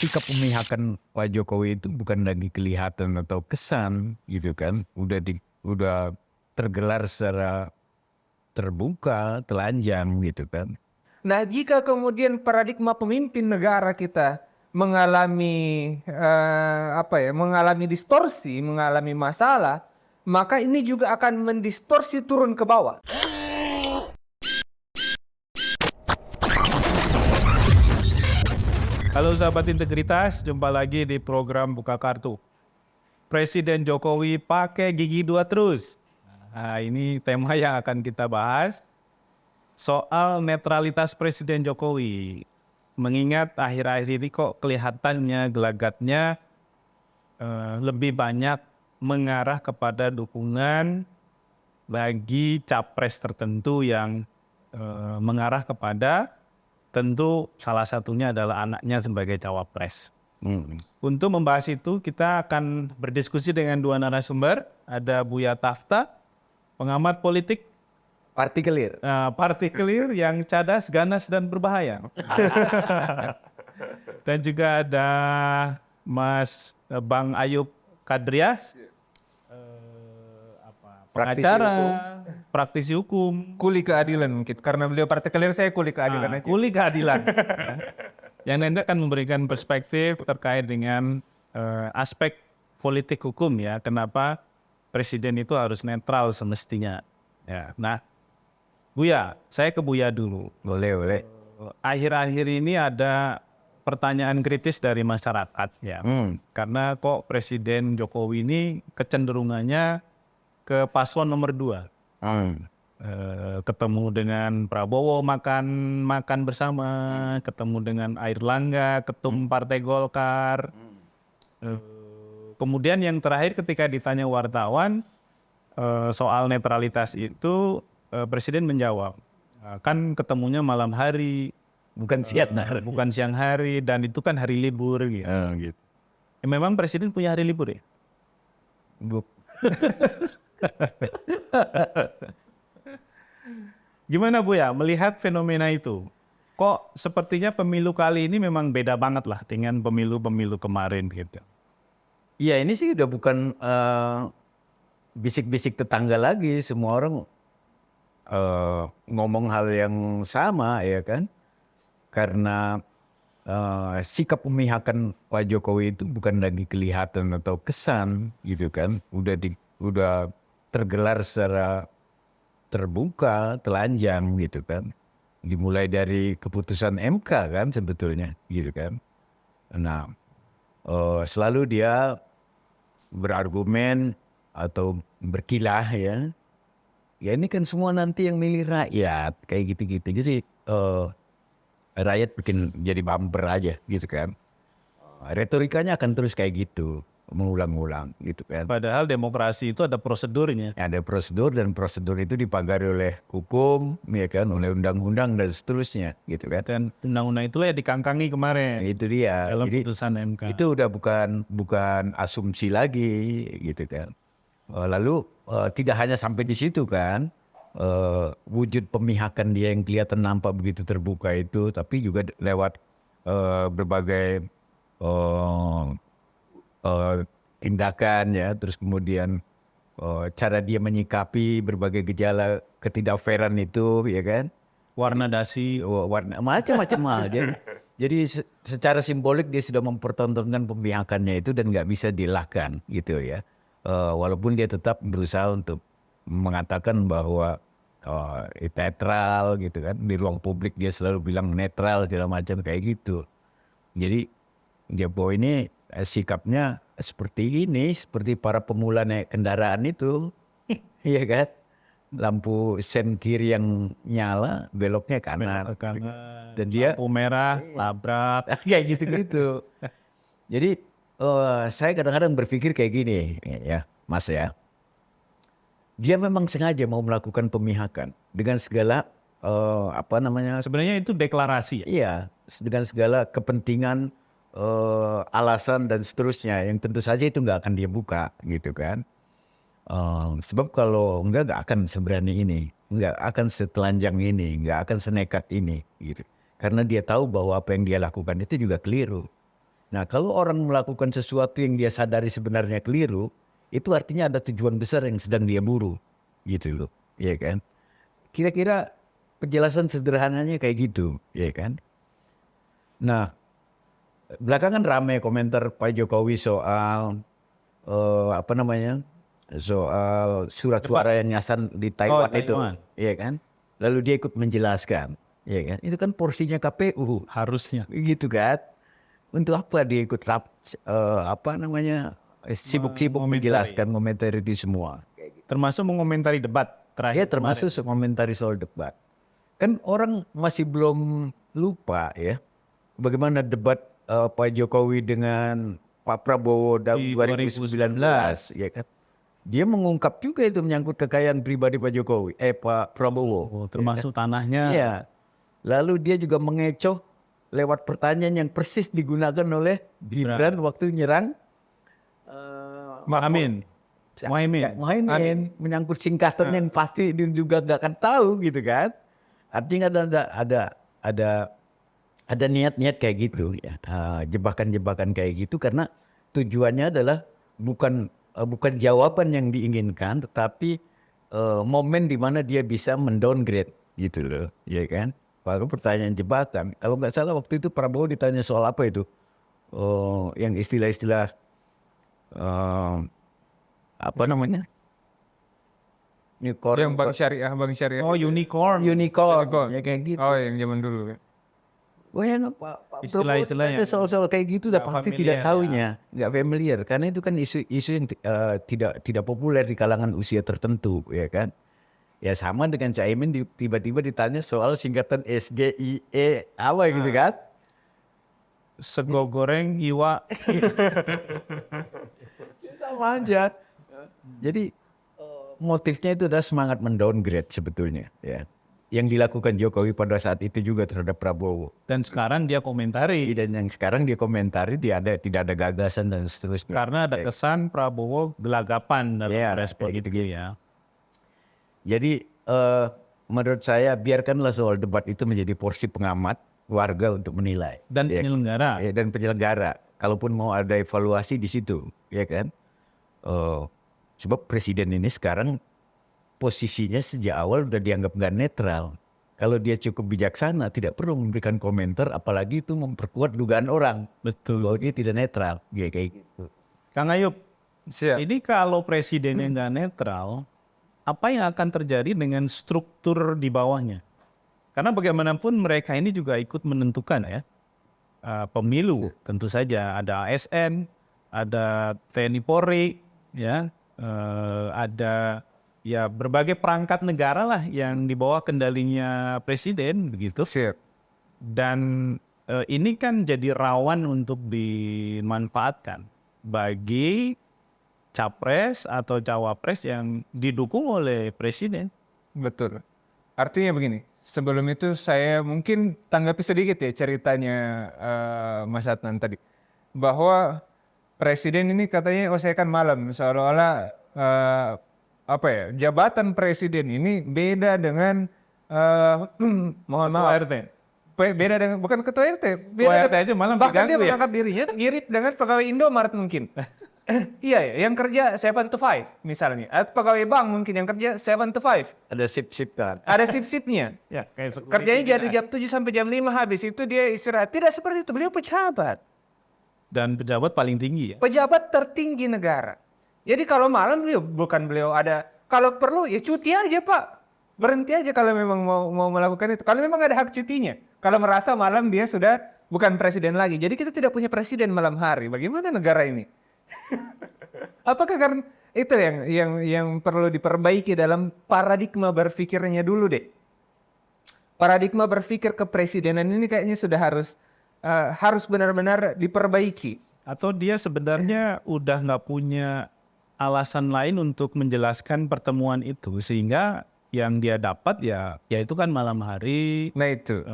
sikap pemihakan Pak Jokowi itu bukan lagi kelihatan atau kesan gitu kan, udah tergelar secara terbuka, telanjang gitu kan. Nah, jika kemudian paradigma pemimpin negara kita mengalami mengalami distorsi, mengalami masalah, maka ini juga akan mendistorsi turun ke bawah. Halo sahabat integritas, jumpa lagi di program Buka Kartu. Presiden Jokowi pakai gigi dua terus. Nah, ini tema yang akan kita bahas soal netralitas Presiden Jokowi. Mengingat akhir-akhir ini kok kelihatannya gelagatnya lebih banyak mengarah kepada dukungan bagi capres tertentu yang mengarah kepada tentu salah satunya adalah anaknya sebagai cawapres. Untuk membahas itu kita akan berdiskusi dengan dua narasumber. Ada Buya Tafta, pengamat politik partikelir yang cadas, ganas dan berbahaya. Dan juga ada Mas Bang Ayub Kadrias, pengacara, praktisi hukum. Kuli keadilan mungkin, karena beliau partikelir, saya kuli keadilan aja. Kuli keadilan. Yang nanti akan memberikan perspektif terkait dengan aspek politik hukum ya, kenapa presiden itu harus netral semestinya. Ya, nah, Buya, saya ke Buya dulu. Boleh. Akhir-akhir ini ada pertanyaan kritis dari masyarakat ya, karena kok Presiden Jokowi ini kecenderungannya ke paslon nomor 2. Ketemu dengan Prabowo makan bersama, ketemu dengan Airlangga, ketum Partai Golkar. Kemudian yang terakhir ketika ditanya wartawan soal netralitas itu, Presiden menjawab, kan ketemunya malam hari, Bukan bukan siang hari, dan itu kan hari libur gitu. Gitu. Memang Presiden punya hari libur ya? Gimana Bu ya melihat fenomena itu? Kok sepertinya pemilu kali ini memang beda banget lah dengan pemilu-pemilu kemarin gitu. Iya, ini sih udah bukan bisik-bisik tetangga lagi, semua orang ngomong hal yang sama ya kan. Karena sikap pemihakan Pak Jokowi itu bukan lagi kelihatan atau kesan gitu kan, udah tergelar secara terbuka, telanjang gitu kan. Dimulai dari keputusan MK kan sebetulnya gitu kan. Nah, selalu dia berargumen atau berkilah ya. Ya ini kan semua nanti yang milih rakyat kayak gitu-gitu. Jadi rakyat bikin jadi bumper aja gitu kan. Retorikanya akan terus kayak gitu, mengulang-ulang gitu kan. Padahal demokrasi itu ada prosedurnya. Ada prosedur dan prosedur itu dipagari oleh hukum, ya kan, oleh undang-undang dan seterusnya gitu kan. Dan undang-undang itulah yang dikangkangi kemarin. Itu dia. Dalam Jadi putusan MK. itu udah bukan asumsi lagi gitu kan. Lalu tidak hanya sampai di situ kan. Wujud pemihakan dia yang kelihatan nampak begitu terbuka itu, tapi juga lewat berbagai tindakan ya, terus kemudian cara dia menyikapi berbagai gejala ketidakfairan itu ya kan, Warna dasi. warna macam-macam hal. Jadi secara simbolik dia sudah mempertontonkan pemihakannya itu dan nggak bisa dielakkan gitu ya. Walaupun dia tetap berusaha untuk mengatakan bahwa netral gitu kan, di ruang publik dia selalu bilang netral segala macam kayak gitu. Jadi Jokowi ini sikapnya seperti ini, seperti para pemula naik kendaraan itu, iya kan, lampu sen kiri yang nyala beloknya kanan, dan dia lampu merah labrak. kayak gitu-gitu. Jadi saya kadang-kadang berpikir kayak gini ya Mas ya. Dia memang sengaja mau melakukan pemihakan dengan segala Sebenarnya itu deklarasi ya? Iya, dengan segala kepentingan, alasan dan seterusnya yang tentu saja itu nggak akan dia buka gitu kan. Sebab kalau nggak akan seberani ini, nggak akan setelanjang ini, nggak akan senekat ini gitu. Karena dia tahu bahwa apa yang dia lakukan itu juga keliru. Nah, kalau orang melakukan sesuatu yang dia sadari sebenarnya keliru, itu artinya ada tujuan besar yang sedang dia buru, gitu loh, ya kan? Kira-kira penjelasan sederhananya kayak gitu, ya kan? Nah, belakangan ramai komentar Pak Jokowi soal apa namanya, soal surat suara yang nyasar di Taiwan itu, Taiwan. ya kan? Lalu dia ikut menjelaskan, ya kan? Itu kan porsinya KPU, Harusnya. gitu kan? Untuk apa dia ikut apa namanya, sibuk-sibuk Mengomentari. menjelaskan komentar itu semua? Termasuk mengomentari debat terakhir. Ya termasuk komentari soal debat. Kan orang masih belum lupa ya bagaimana debat Pak Jokowi dengan Pak Prabowo Di 2019, ya kan? Dia mengungkap juga itu menyangkut kekayaan pribadi Pak Jokowi, Pak Prabowo. kemarin. Termasuk tanahnya. Iya. Lalu dia juga mengecoh lewat pertanyaan yang persis digunakan oleh Gibran waktu nyerang Mohaimin. Mohaimin menyangkut singkatan yang pasti dia juga nggak akan tahu gitu kan. Artinya ada niat-niat kayak gitu ya, jebakan-jebakan kayak gitu karena tujuannya adalah bukan jawaban yang diinginkan, tetapi momen di mana dia bisa mendowngrade gitu loh, ya kan? Baru pertanyaan jebakan. Kalau nggak salah waktu itu Prabowo ditanya soal apa itu, yang istilah-istilah apa namanya? Yang bank syariah. Oh, unicorn. Unicorn, ya kayak gitu. Oh, yang zaman dulu. Oh ya, Pak Istilah-istilah Prabowo yang soal-soal kayak gitu udah pasti tidak familiar, tahunya, nggak familiar, karena itu kan isu yang tidak populer di kalangan usia tertentu, ya kan? Ya sama dengan Caimin tiba-tiba ditanya soal singkatan SGIE apa gitu kan? Sego goreng, iwa. Sama aja. Jadi motifnya itu adalah semangat mendowngrade sebetulnya, ya. Yang dilakukan Jokowi pada saat itu juga terhadap Prabowo. Dan sekarang dia komentari. Dan yang sekarang dia komentari tidak ada gagasan dan seterusnya. Karena ada kesan Prabowo gelagapan dalam Ya, respon kayak itu ya. Jadi menurut saya biarkanlah soal debat itu menjadi porsi pengamat warga untuk menilai. Dan Ya, penyelenggara. ya, dan penyelenggara. Kalaupun mau ada evaluasi di situ, ya kan? Sebab presiden ini sekarang posisinya sejak awal udah dianggap nggak netral. Kalau dia cukup bijaksana, tidak perlu memberikan komentar, apalagi itu memperkuat dugaan orang. Betul. Bahwa dia tidak netral, ya, kayak gitu. Kang Ayub, Siap. ini kalau presidennya nggak netral, apa yang akan terjadi dengan struktur di bawahnya? Karena bagaimanapun mereka ini juga ikut menentukan ya pemilu. Tentu saja ada ASN, ada TNI Polri, ya, ada ya berbagai perangkat negara lah yang di bawah kendalinya presiden begitu. Siap. Dan ini kan jadi rawan untuk dimanfaatkan bagi capres atau cawapres yang didukung oleh presiden. Betul. Artinya begini, sebelum itu saya mungkin tanggapi sedikit ya ceritanya Mas Adnan tadi. Bahwa presiden ini katanya kan malam, seolah-olah apa ya, jabatan presiden ini beda dengan mohon maaf. RT. Beda dengan bukan ketua RT, Ketua RT aja malam bahkan dia diganggu ya? menganggap dirinya mirip dengan pegawai Indomaret mungkin. Iya ya, yang kerja 7 to 5 misalnya. Atau pegawai bank mungkin yang kerja 7 to 5. Ada sip-sip kan. Ada sip-sipnya. Ya, kayak security Kerjanya kita. dari jam 7 sampai jam 5 habis itu dia istirahat. Tidak seperti itu, beliau pejabat. Dan pejabat paling tinggi ya. Pejabat tertinggi negara. Jadi kalau malam beliau ada, kalau perlu ya cuti aja Pak. Berhenti aja kalau memang mau melakukan itu. Kalau memang ada hak cutinya. Kalau merasa malam dia sudah bukan presiden lagi. Jadi kita tidak punya presiden malam hari. Bagaimana negara ini? Apakah karena itu yang perlu diperbaiki dalam paradigma berpikirnya dulu deh. Paradigma berpikir kepresidenan ini kayaknya sudah harus benar-benar diperbaiki. Atau dia sebenarnya udah nggak punya alasan lain untuk menjelaskan pertemuan itu sehingga yang dia dapat ya itu kan malam hari, Nah itu.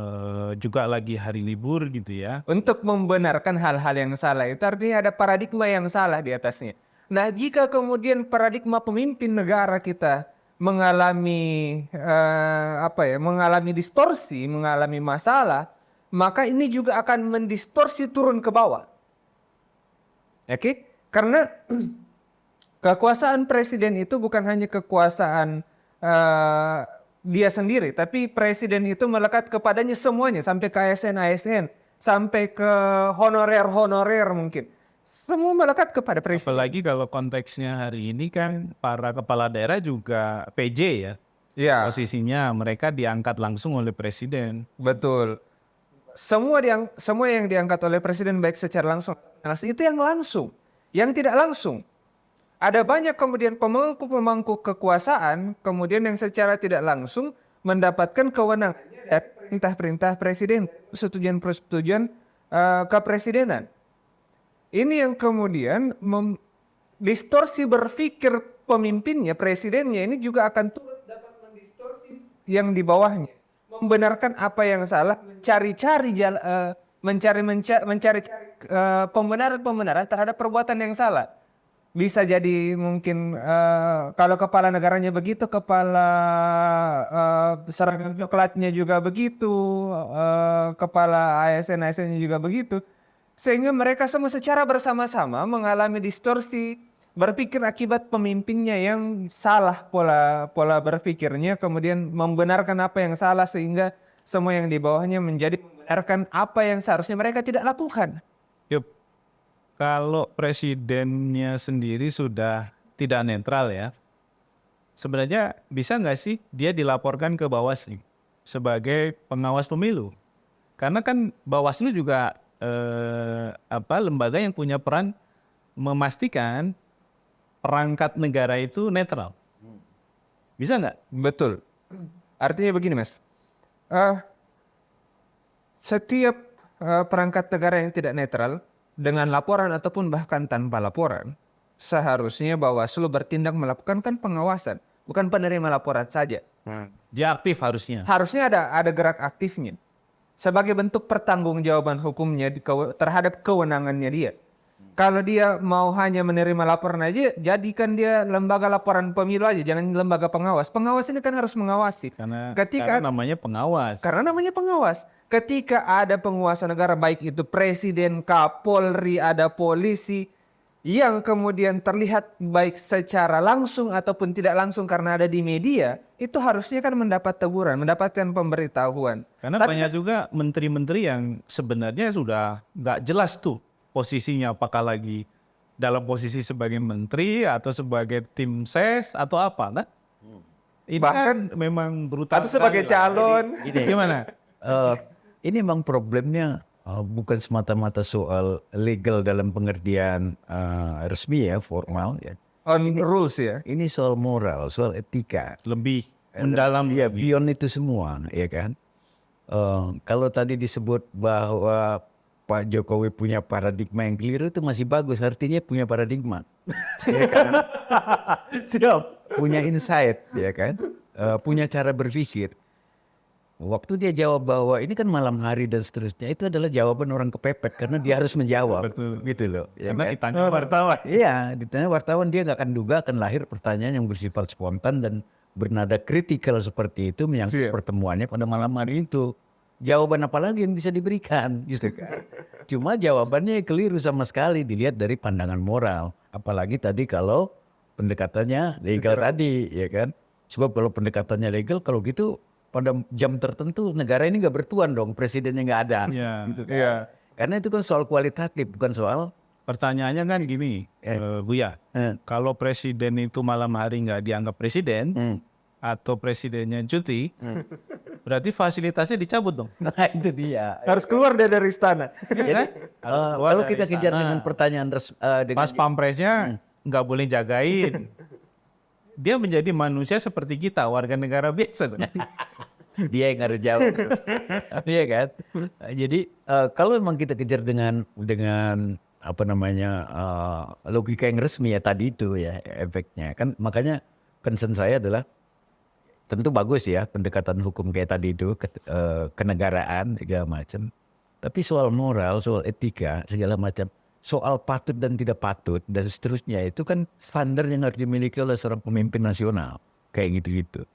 juga lagi hari libur gitu ya. Untuk membenarkan hal-hal yang salah itu artinya ada paradigma yang salah di atasnya. Nah jika kemudian paradigma pemimpin negara kita mengalami mengalami distorsi, mengalami masalah, maka ini juga akan mendistorsi turun ke bawah. Oke? Karena kekuasaan presiden itu bukan hanya kekuasaan dia sendiri, tapi presiden itu melekat kepadanya semuanya, sampai ke ASN, sampai ke honorer mungkin. Semua melekat kepada presiden. Apalagi kalau konteksnya hari ini kan para kepala daerah juga PJ ya. Ya, Posisinya mereka diangkat langsung oleh presiden. betul. Semua yang diangkat oleh presiden baik secara langsung itu yang langsung. Yang tidak langsung, ada banyak kemudian pemangku kekuasaan kemudian yang secara tidak langsung mendapatkan kewenangannya dari perintah-perintah presiden, persetujuan kepresidenan. Ini yang kemudian distorsi berpikir pemimpinnya, presidennya ini juga akan turut dapat mendistorsi yang di bawahnya, membenarkan apa yang salah, mencari pembenaran terhadap perbuatan yang salah. Bisa jadi mungkin kalau kepala negaranya begitu, kepala seragam coklatnya juga begitu, kepala ASN-nya juga begitu. Sehingga mereka semua secara bersama-sama mengalami distorsi berpikir akibat pemimpinnya yang salah pola berpikirnya, kemudian membenarkan apa yang salah sehingga semua yang di bawahnya menjadi membenarkan apa yang seharusnya mereka tidak lakukan. Yup. Kalau presidennya sendiri sudah tidak netral ya, sebenarnya bisa nggak sih dia dilaporkan ke Bawaslu sebagai pengawas pemilu? Karena kan Bawaslu juga lembaga yang punya peran memastikan perangkat negara itu netral. Bisa nggak? Betul. Artinya begini, Mas. Setiap perangkat negara yang tidak netral, dengan laporan ataupun bahkan tanpa laporan, seharusnya Bawaslu bertindak melakukan kan pengawasan, bukan penerima laporan saja. Dia aktif harusnya. Harusnya ada gerak aktifnya sebagai bentuk pertanggungjawaban hukumnya terhadap kewenangannya dia. Kalau dia mau hanya menerima laporan aja, jadikan dia lembaga laporan pemilu aja, jangan lembaga pengawas. Pengawas ini kan harus mengawasi. Karena Ketika namanya pengawas. Karena namanya pengawas. Ketika ada penguasa negara, baik itu presiden, Kapolri, ada polisi, yang kemudian terlihat baik secara langsung ataupun tidak langsung karena ada di media, itu harusnya kan mendapat teguran, mendapatkan pemberitahuan. Karena banyak juga menteri-menteri yang sebenarnya sudah nggak jelas tuh posisinya, apakah lagi dalam posisi sebagai menteri atau sebagai tim ses atau apa, kan? Ini Bahkan kan memang brutal. atau sebagai sekali lah. calon. Jadi, gimana? Ini memang problemnya bukan semata-mata soal legal dalam pengertian resmi ya, formal ya. On rules ya. Ini soal moral, soal etika. Lebih mendalam. Ya, beyond itu semua, ya kan. Kalau tadi disebut bahwa Pak Jokowi punya paradigma yang keliru, itu masih bagus, artinya punya paradigma. Ya kan? Siap. Punya insight, ya kan. Punya cara berpikir. Waktu dia jawab bahwa ini kan malam hari dan seterusnya, itu adalah jawaban orang kepepet karena dia harus menjawab. Betul. Gitu loh. Ya Karena kan? ditanya wartawan. Iya, ditanya wartawan dia nggak akan duga akan lahir pertanyaan yang bersifat spontan dan bernada kritikal seperti itu menyangkut pertemuannya pada malam hari itu. Jawaban apa lagi yang bisa diberikan, gitu kan? Cuma jawabannya keliru sama sekali dilihat dari pandangan moral. Apalagi tadi kalau pendekatannya legal tadi, ya kan? Sebab kalau pendekatannya legal, kalau gitu pada jam tertentu negara ini nggak bertuan dong, presidennya nggak ada. Iya. Gitu kan? Iya. Karena itu kan soal kualitatif, bukan soal Pertanyaannya kan gini, Buya. Kalau presiden itu malam hari nggak dianggap presiden atau presidennya cuti, berarti fasilitasnya dicabut dong. nah itu dia. Harus keluar dari istana. Jadi kalau kita kejar dengan pertanyaan Pas pampresnya nggak boleh jagain. Dia menjadi manusia seperti kita, warga negara biasa. dia yang harus jawab, iya kan? Jadi kalau memang kita kejar dengan apa namanya logika yang resmi ya tadi itu ya efeknya kan, makanya concern saya adalah tentu bagus ya pendekatan hukum kayak tadi itu kenegaraan segala macam, tapi soal moral, soal etika segala macam, soal patut dan tidak patut dan seterusnya itu kan standar yang harus dimiliki oleh seorang pemimpin nasional kayak gitu-gitu.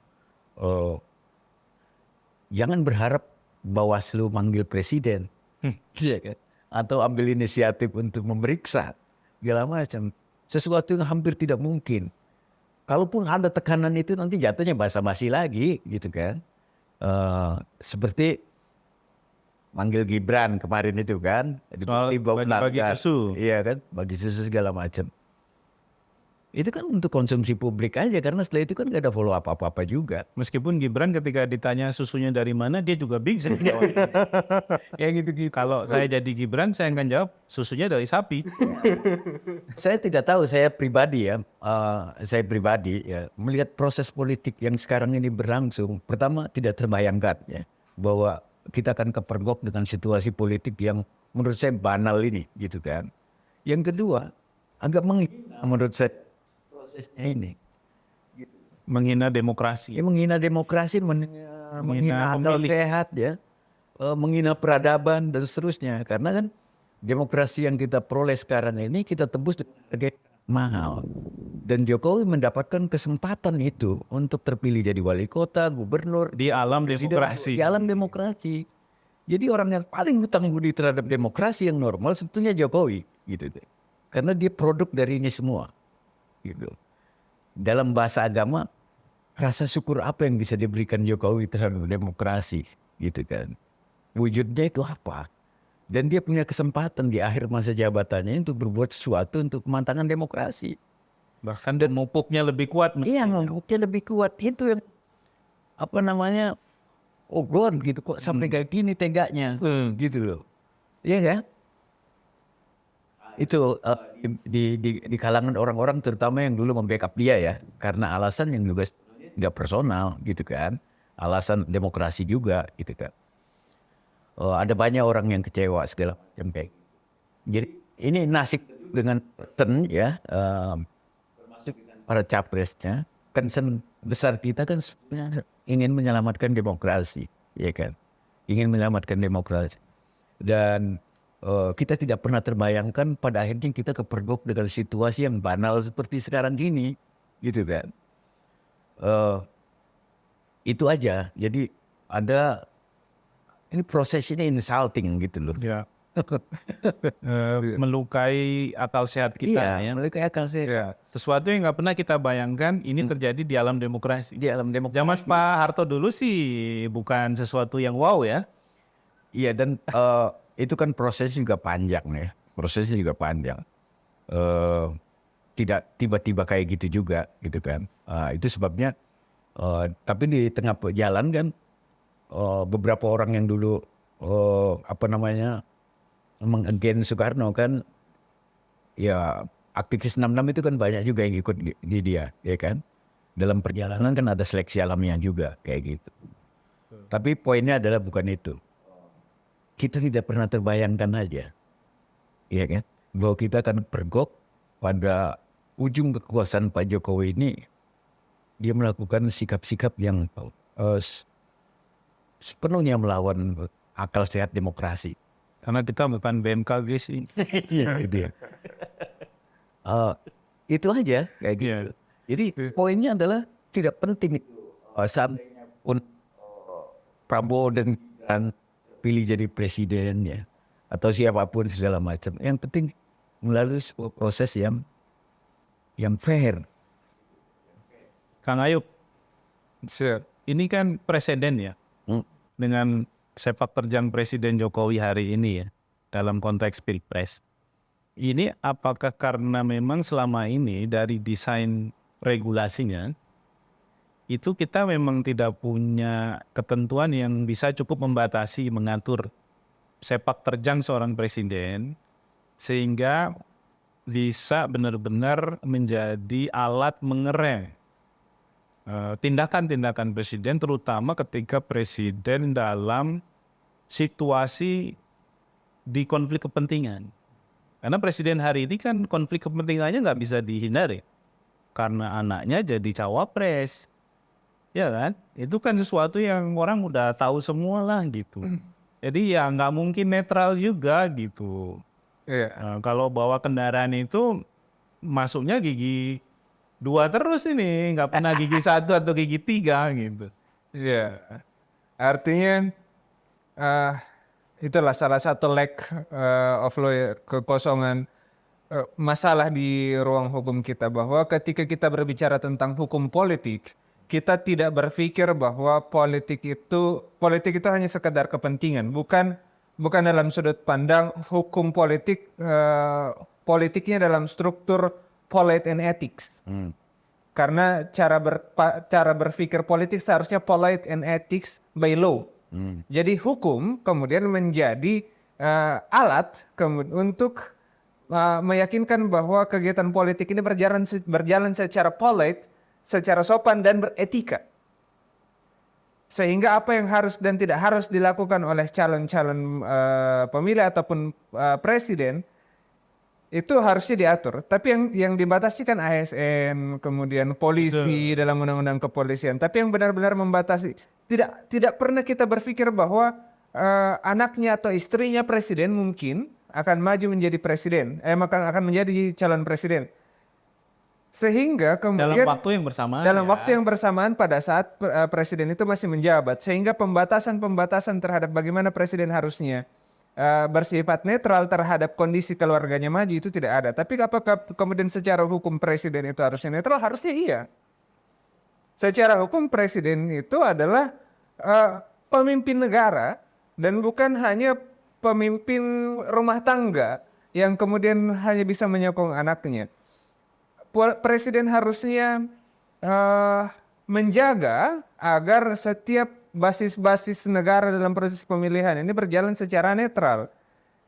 Jangan berharap Bawaslu manggil presiden, ya kan? Atau ambil inisiatif untuk memeriksa segala macam. Sesuatu yang hampir tidak mungkin. Kalaupun ada tekanan itu nanti jatuhnya basa-basi lagi gitu kan. Seperti manggil Gibran kemarin itu kan. Soal bagi susu. Iya kan, bagi susu segala macam. Itu kan untuk konsumsi publik aja karena setelah itu kan gak ada follow up apa-apa juga. Meskipun Gibran ketika ditanya susunya dari mana, dia juga bingung jawab. Ya gitu-gitu. Kalau saya jadi Gibran, saya akan jawab susunya dari sapi. Saya tidak tahu, saya pribadi ya melihat proses politik yang sekarang ini berlangsung. Pertama tidak terbayangkan ya bahwa kita akan kepergok dengan situasi politik yang menurut saya banal ini gitu kan. Yang kedua agak menghina menurut saya prosesnya ini. Menghina demokrasi. Ya, menghina demokrasi, menghina akal pemilih. sehat ya, menghina peradaban dan seterusnya. Karena kan demokrasi yang kita peroleh sekarang ini kita tebus dengan harga mahal. Dan Jokowi mendapatkan kesempatan itu untuk terpilih jadi wali kota, gubernur, Di alam presiden, demokrasi. Di alam demokrasi. Jadi orang yang paling hutang budi terhadap demokrasi yang normal sebetulnya Jokowi gitu deh. Karena dia produk dari ini semua. Gitu. Dalam bahasa agama, rasa syukur apa yang bisa diberikan Jokowi terhadap demokrasi gitu kan. Wujudnya itu apa? Dan dia punya kesempatan di akhir masa jabatannya untuk berbuat sesuatu untuk kemantangan demokrasi. Bahkan dan mupuknya lebih kuat. Iya, buktinya lebih kuat. Itu yang apa namanya? Oh God gitu kok sampai kayak gini tegaknya. Gitu loh. Iya kan? Itu di kalangan orang-orang terutama yang dulu membackup dia ya. Karena alasan yang juga tidak personal gitu kan. Alasan demokrasi juga gitu kan. Ada banyak orang yang kecewa segala macam kayak gitu. Jadi ini nasib dengan person ya. Termasuk para capresnya. Concern besar kita kan sebenarnya ingin menyelamatkan demokrasi. Ya kan. Ingin menyelamatkan demokrasi. Dan kita tidak pernah terbayangkan pada akhirnya kita kepergok dengan situasi yang banal seperti sekarang ini. Gitu kan. Itu aja. Jadi ada ini prosesnya insulting gitu loh. Ya. Melukai akal sehat kita. Iya, melukai akal sehat. Ya. Sesuatu yang nggak pernah kita bayangkan ini terjadi di alam demokrasi. Di alam demokrasi. Zaman Pak Harto dulu sih bukan sesuatu yang wow ya. Iya dan itu kan prosesnya juga panjang ya. Prosesnya juga panjang. Tidak tiba-tiba kayak gitu juga gitu kan. Itu sebabnya tapi di tengah jalan kan beberapa orang yang dulu meng-against Soekarno kan ya aktivis 66 itu kan banyak juga yang ikut di dia ya kan. Dalam perjalanan kan ada seleksi alamiah juga kayak gitu. Tapi poinnya adalah bukan itu. Kita tidak pernah terbayangkan aja. Iya kan? Bahwa kita akan pergok pada ujung kekuasaan Pak Jokowi ini. Dia melakukan sikap-sikap yang sepenuhnya melawan akal sehat demokrasi. Karena kita bukan BMKG sih. Iya, itu ya. Itu aja kayak gitu. Iya. Jadi poinnya adalah tidak penting seandainya pun Prabowo dan pilih jadi presiden ya atau siapapun segala macam. Yang penting melalui sebuah proses yang fair. Kang Ayub, ini kan presiden ya dengan sepak terjang Presiden Jokowi hari ini ya dalam konteks Pilpres. Ini apakah karena memang selama ini dari desain regulasinya itu kita memang tidak punya ketentuan yang bisa cukup membatasi mengatur sepak terjang seorang presiden sehingga bisa benar-benar menjadi alat mengerem tindakan-tindakan presiden terutama ketika presiden dalam situasi di konflik kepentingan. Karena presiden hari ini kan konflik kepentingannya nggak bisa dihindari. Karena anaknya jadi cawapres. Ya kan? Itu kan sesuatu yang orang udah tahu semua lah gitu. Jadi ya nggak mungkin netral juga gitu. Iya. Kalau bawa kendaraan itu masuknya gigi 2 terus ini, nggak pernah gigi 1 atau gigi 3 gitu. Iya. Artinya itulah salah satu lack of law ya, kekosongan masalah di ruang hukum kita, bahwa ketika kita berbicara tentang hukum politik, kita tidak berpikir bahwa politik itu hanya sekedar kepentingan, bukan dalam sudut pandang hukum politik, politiknya dalam struktur polite and ethics. Karena cara berpikir politik seharusnya polite and ethics by law. Jadi hukum kemudian menjadi alat untuk meyakinkan bahwa kegiatan politik ini berjalan secara polite, secara sopan dan beretika. Sehingga apa yang harus dan tidak harus dilakukan oleh calon-calon pemilih ataupun presiden itu harusnya diatur. Tapi yang dibatasi kan ASN, kemudian polisi dalam undang-undang kepolisian. Tapi yang benar-benar membatasi, tidak pernah kita berpikir bahwa anaknya atau istrinya presiden mungkin akan maju menjadi presiden, akan menjadi calon presiden. Sehingga kemudian dalam waktu yang bersamaan pada saat presiden itu masih menjabat, sehingga pembatasan terhadap bagaimana presiden harusnya bersifat netral terhadap kondisi keluarganya maju itu tidak ada. Tapi apakah kemudian secara hukum presiden itu harusnya netral? Harusnya iya. Secara hukum presiden itu adalah pemimpin negara dan bukan hanya pemimpin rumah tangga yang kemudian hanya bisa menyokong anaknya. Presiden harusnya menjaga agar setiap basis-basis negara dalam proses pemilihan ini berjalan secara netral,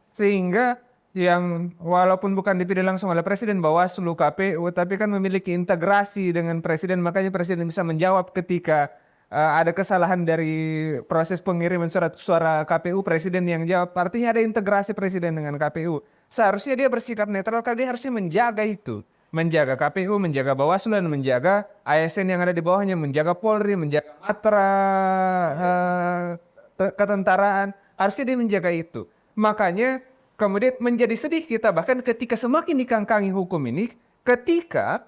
sehingga yang walaupun bukan dipilih langsung oleh presiden, Bawaslu, KPU, tapi kan memiliki integrasi dengan presiden, makanya presiden bisa menjawab ketika ada kesalahan dari proses pengiriman surat suara KPU, presiden yang jawab. Artinya ada integrasi presiden dengan KPU. Seharusnya dia bersikap netral karena dia harusnya menjaga itu. Menjaga KPU, menjaga Bawaslu, dan menjaga ASN yang ada di bawahnya, menjaga Polri, menjaga Matra, ketentaraan. Harusnya dia menjaga itu. Makanya kemudian menjadi sedih kita bahkan ketika semakin dikangkangi hukum ini, ketika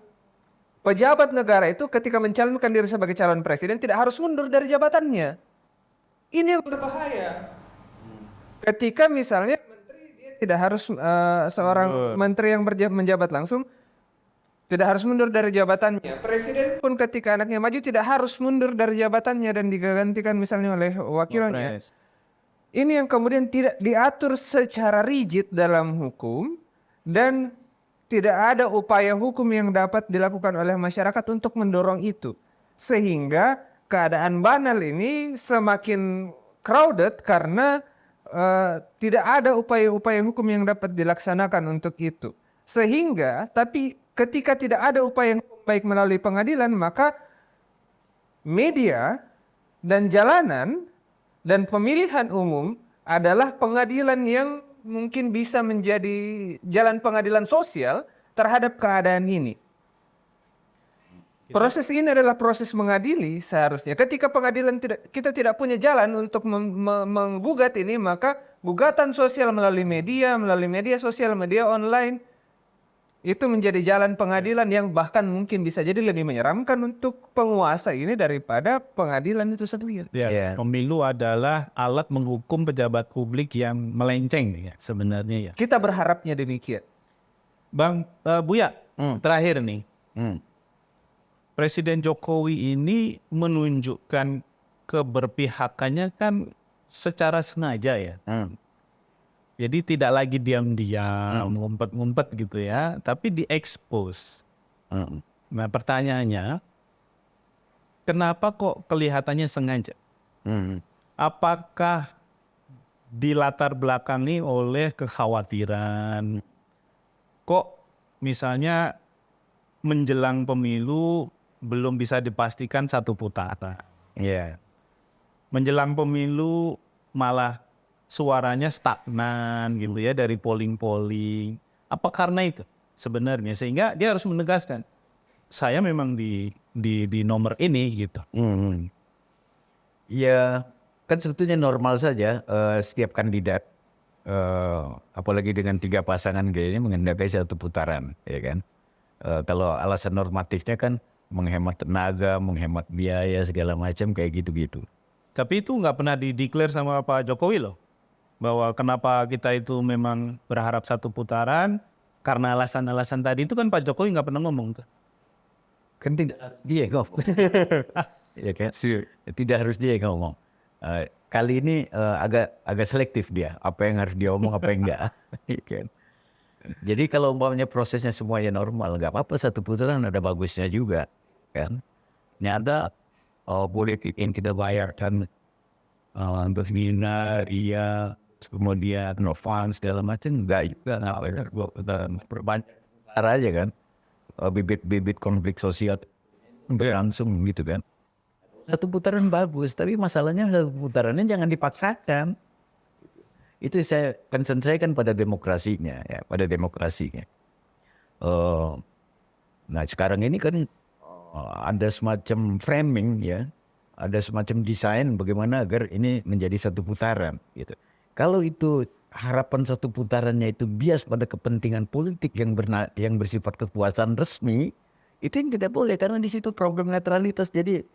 pejabat negara itu ketika mencalonkan diri sebagai calon presiden tidak harus mundur dari jabatannya. Ini yang berbahaya. Ketika misalnya menteri, dia tidak harus seorang menteri yang menjabat langsung tidak harus mundur dari jabatannya. Presiden pun ketika anaknya maju tidak harus mundur dari jabatannya dan digantikan misalnya oleh wakilnya. Ini yang kemudian tidak diatur secara rigid dalam hukum dan tidak ada upaya hukum yang dapat dilakukan oleh masyarakat untuk mendorong itu. Sehingga keadaan banal ini semakin crowded karena tidak ada upaya-upaya hukum yang dapat dilaksanakan untuk itu. Sehingga tapi ketika tidak ada upaya hukum baik melalui pengadilan, maka media dan jalanan dan pemilihan umum adalah pengadilan yang mungkin bisa menjadi jalan pengadilan sosial terhadap keadaan ini. Proses ini adalah proses mengadili seharusnya. Ketika pengadilan kita tidak punya jalan untuk menggugat ini, maka gugatan sosial melalui media sosial, media online, itu menjadi jalan pengadilan yang bahkan mungkin bisa jadi lebih menyeramkan untuk penguasa ini daripada pengadilan itu sendiri. Pemilu adalah alat menghukum pejabat publik yang melenceng ya, sebenarnya ya. Kita berharapnya demikian. Bang Buya, terakhir nih. Presiden Jokowi ini menunjukkan keberpihakannya kan secara sengaja ya. Jadi tidak lagi diam-diam, ngumpet-ngumpet gitu ya, tapi diekspos. Nah pertanyaannya, kenapa kok kelihatannya sengaja? Apakah dilatar belakangi oleh kekhawatiran? Kok misalnya menjelang pemilu belum bisa dipastikan satu putaran? Menjelang pemilu malah suaranya stagnan gitu ya dari polling. Apa karena itu sebenarnya sehingga dia harus menegaskan saya memang di nomor ini gitu. Ya kan sebetulnya normal saja setiap kandidat apalagi dengan 3 pasangan kayaknya mengendaki satu putaran, ya kan. Kalau alasan normatifnya kan menghemat tenaga, menghemat biaya segala macam kayak gitu-gitu. Tapi itu nggak pernah dideklar sama Pak Jokowi loh. Bahwa kenapa kita itu memang berharap satu putaran, karena alasan-alasan tadi itu kan Pak Jokowi nggak pernah ngomong tuh. Kan tidak harus dia ngomong. Ya kan? Tidak harus dia ngomong. Kali ini agak selektif dia. Apa yang harus dia omong, apa yang enggak. Ya kan? Jadi kalau umpamanya prosesnya semuanya normal, nggak apa-apa, satu putaran ada bagusnya juga. Kan? Nyata politik yang kita bayarkan untuk Nina, Ria, kemudian Novan segala macam enggak juga, nggak benar. Perbanyak cara aja kan, bibit-bibit konflik sosial berlangsung gitu kan. Satu putaran bagus, tapi masalahnya satu putarannya jangan dipaksakan. Itu concern saya kan pada demokrasinya, ya, pada demokrasinya. Nah sekarang ini kan ada semacam framing, ya, ada semacam desain bagaimana agar ini menjadi satu putaran gitu. Kalau itu harapan satu putarannya itu bias pada kepentingan politik yang bersifat kekuasaan resmi, itu yang tidak boleh, karena di situ problem netralitas jadi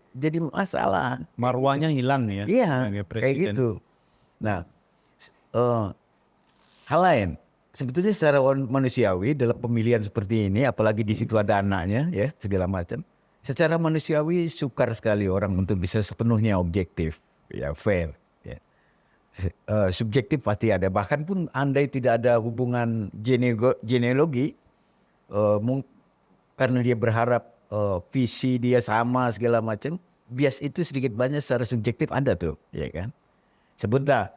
masalah. Marwahnya hilang ya. Iya, sebagai kayak presiden. gitu. Nah, hal lain sebetulnya secara manusiawi dalam pemilihan seperti ini, apalagi di situ ada anaknya, ya, segala macam. Secara manusiawi sukar sekali orang untuk bisa sepenuhnya objektif, ya, fair. Ya. Subjektif pasti ada. Bahkan pun andai tidak ada hubungan genealogi, karena dia berharap visi dia sama segala macam, bias itu sedikit banyak secara subjektif ada tuh, ya kan. Sebutlah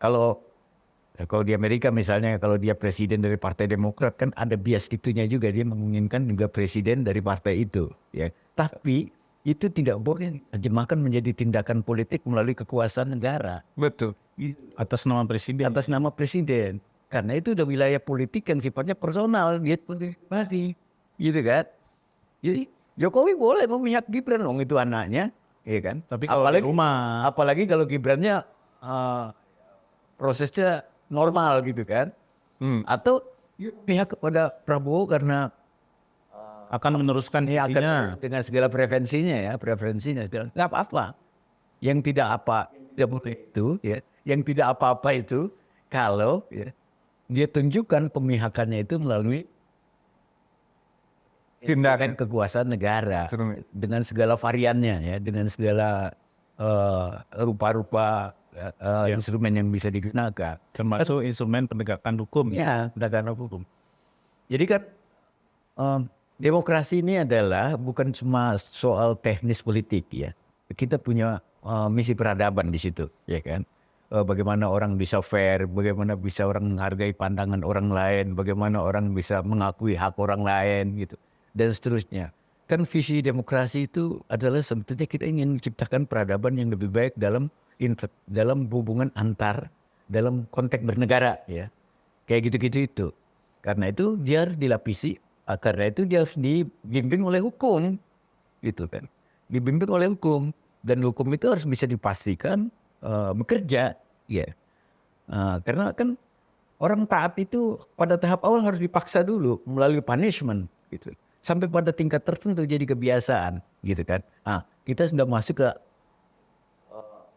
kalau di Amerika misalnya, kalau dia presiden dari Partai Demokrat kan ada bias itunya juga, dia menginginkan juga presiden dari partai itu, ya. Tapi itu tidak boleh terjemahkan menjadi tindakan politik melalui kekuasaan negara. Betul. Atas nama presiden. Atas nama presiden. Karena itu udah wilayah politik yang sifatnya personal, dia pribadi, gitu kan. Jadi Jokowi boleh memihak Gibran, dong, itu anaknya, ya kan. Tapi kalau di rumah, apalagi kalau Gibrannya prosesnya normal gitu kan. Atau pihak kepada Prabowo karena akan meneruskan ini visinya. akan dengan segala preferensinya segala, nggak apa-apa. Yang tidak boleh itu, ya, yang tidak apa-apa itu kalau, ya, dia tunjukkan pemihakannya itu melalui tindakan kekuasaan negara dengan segala variannya, ya, dengan segala rupa-rupa instrumen yang bisa digunakan, Termasuk instrumen penegakan hukum. ya, penegakan hukum. Jadi kan demokrasi ini adalah bukan cuma soal teknis politik, ya. Kita punya misi peradaban di situ, ya kan. Bagaimana orang bisa fair, bagaimana bisa orang menghargai pandangan orang lain, bagaimana orang bisa mengakui hak orang lain gitu, dan seterusnya. Kan visi demokrasi itu adalah sebetulnya kita ingin menciptakan peradaban yang lebih baik dalam hubungan dalam konteks bernegara, ya. Kayak gitu-gitu itu. Karena itu dia harus dilapisi, karena itu dia harus dibimbing oleh hukum, gitu kan. Dibimbing oleh hukum, dan hukum itu harus bisa dipastikan bekerja, ya. Karena kan orang taat itu pada tahap awal harus dipaksa dulu melalui punishment, gitu. Sampai pada tingkat tertentu jadi kebiasaan, gitu kan. Kita sudah masuk ke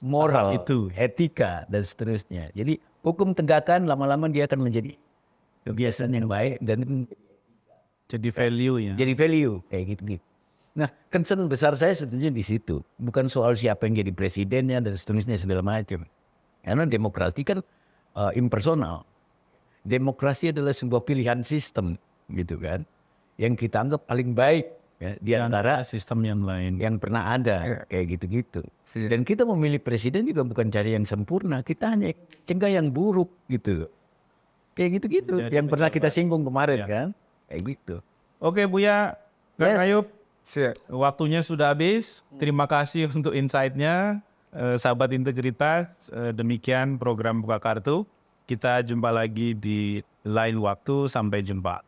moral, itu, etika, dan seterusnya. Jadi hukum tegakkan, lama-lama dia akan menjadi kebiasaan yang baik dan Jadi value ya. jadi value, kayak gitu. Nah, concern besar saya sebetulnya di situ, bukan soal siapa yang jadi presidennya dan seterusnya segala macam. Karena demokrasi kan impersonal. Demokrasi adalah sebuah pilihan sistem, gitu kan, yang kita anggap paling baik, ya, di antara sistem yang lain. yang pernah ada, kayak gitu-gitu. Dan kita memilih presiden juga bukan cari yang sempurna, kita hanya cegah yang buruk, gitu loh. Kayak gitu-gitu, Jadi yang pernah kita singgung kemarin, Ya. kan, kayak gitu. Oke Buya, Kang Yes. Ayub, Siap. waktunya sudah habis. Terima kasih untuk insight-nya, sahabat integritas. Demikian program Buka Kartu. Kita jumpa lagi di lain waktu. Sampai jumpa.